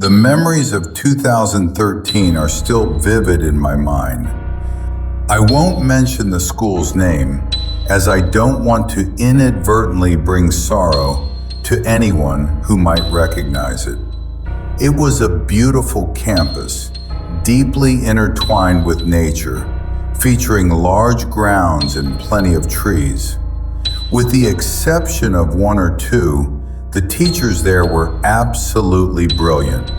The memories of 2013 are still vivid in my mind. I won't mention the school's name, as I don't want to inadvertently bring sorrow to anyone who might recognize it. It was a beautiful campus, deeply intertwined with nature, featuring large grounds and plenty of trees. With the exception of one or two, the teachers there were absolutely brilliant.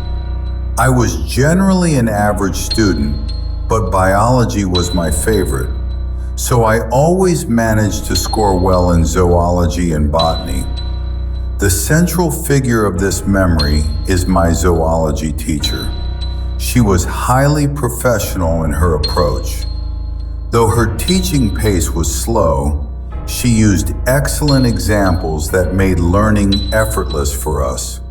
I was generally an average student, but biology was my favorite, so I always managed to score well in zoology and botany. The central figure of this memory is my zoology teacher. She was highly professional in her approach. Though her teaching pace was slow, she used excellent examples that made learning effortless for us.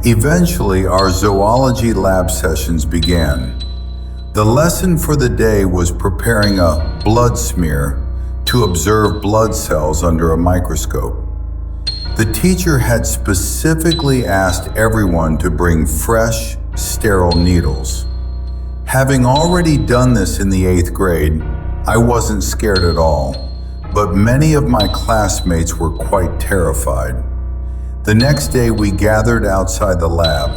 Eventually, our zoology lab sessions began. The lesson for the day was preparing a blood smear to observe blood cells under a microscope. The teacher had specifically asked everyone to bring fresh, sterile needles. Having already done this in the 8th grade, I wasn't scared at all. But many of my classmates were quite terrified. The next day we gathered outside the lab.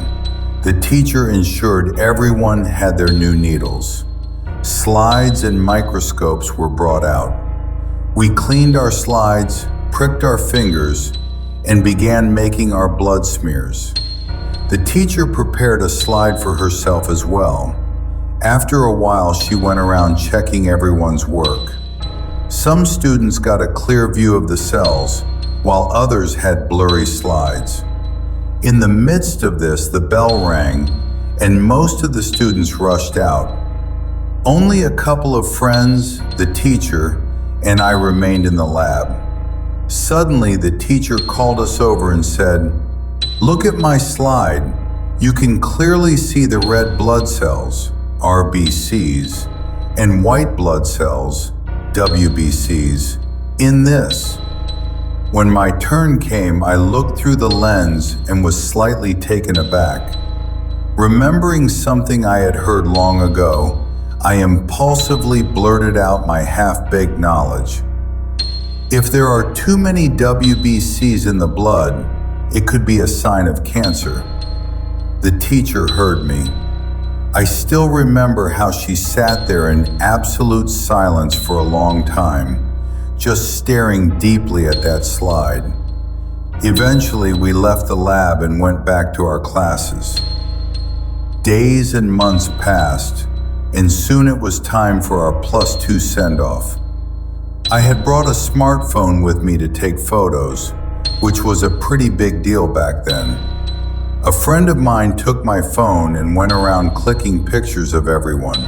The teacher ensured everyone had their new needles. Slides and microscopes were brought out. We cleaned our slides, pricked our fingers, and began making our blood smears. The teacher prepared a slide for herself as well. After a while, she went around checking everyone's work. Some students got a clear view of the cells, while others had blurry slides. In the midst of this, the bell rang, and most of the students rushed out. Only a couple of friends, the teacher, and I remained in the lab. Suddenly, the teacher called us over and said, "Look at my slide. You can clearly see the red blood cells, RBCs, and white blood cells, WBCs, in this." When my turn came, I looked through the lens and was slightly taken aback. Remembering something I had heard long ago, I impulsively blurted out my half-baked knowledge. If there are too many WBCs in the blood, it could be a sign of cancer. The teacher heard me. I still remember how she sat there in absolute silence for a long time, just staring deeply at that slide. Eventually, we left the lab and went back to our classes. Days and months passed, and soon it was time for our +2 send-off. I had brought a smartphone with me to take photos, which was a pretty big deal back then. A friend of mine took my phone and went around clicking pictures of everyone.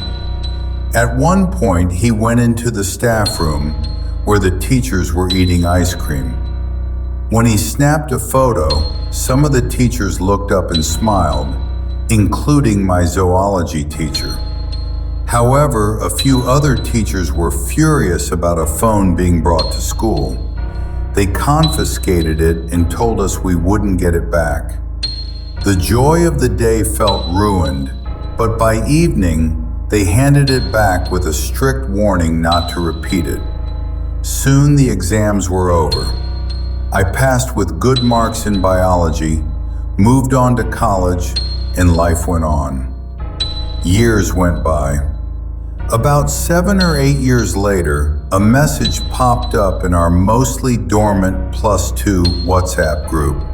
At one point, he went into the staff room where the teachers were eating ice cream. When he snapped a photo, some of the teachers looked up and smiled, including my zoology teacher. However, a few other teachers were furious about a phone being brought to school. They confiscated it and told us we wouldn't get it back. The joy of the day felt ruined, but by evening, they handed it back with a strict warning not to repeat it. Soon the exams were over. I passed with good marks in biology, moved on to college, and life went on. Years went by. About 7 or 8 years later, a message popped up in our mostly dormant +2 WhatsApp group.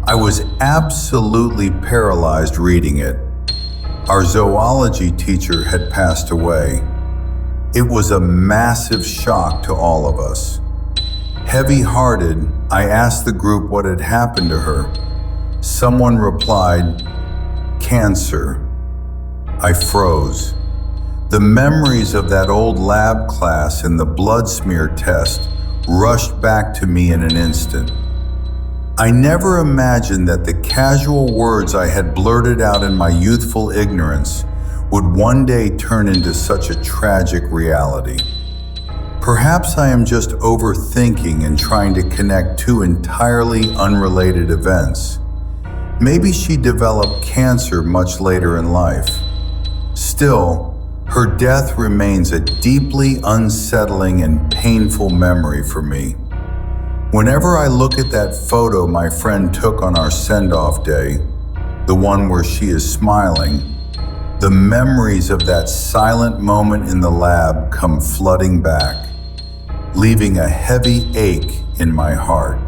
I was absolutely paralyzed reading it. Our zoology teacher had passed away. It was a massive shock to all of us. Heavy-hearted, I asked the group what had happened to her. Someone replied, "Cancer." I froze. The memories of that old lab class and the blood smear test rushed back to me in an instant. I never imagined that the casual words I had blurted out in my youthful ignorance would one day turn into such a tragic reality. Perhaps I am just overthinking and trying to connect two entirely unrelated events. Maybe she developed cancer much later in life. Still, her death remains a deeply unsettling and painful memory for me. Whenever I look at that photo my friend took on our send-off day, the one where she is smiling, the memories of that silent moment in the lab come flooding back, leaving a heavy ache in my heart.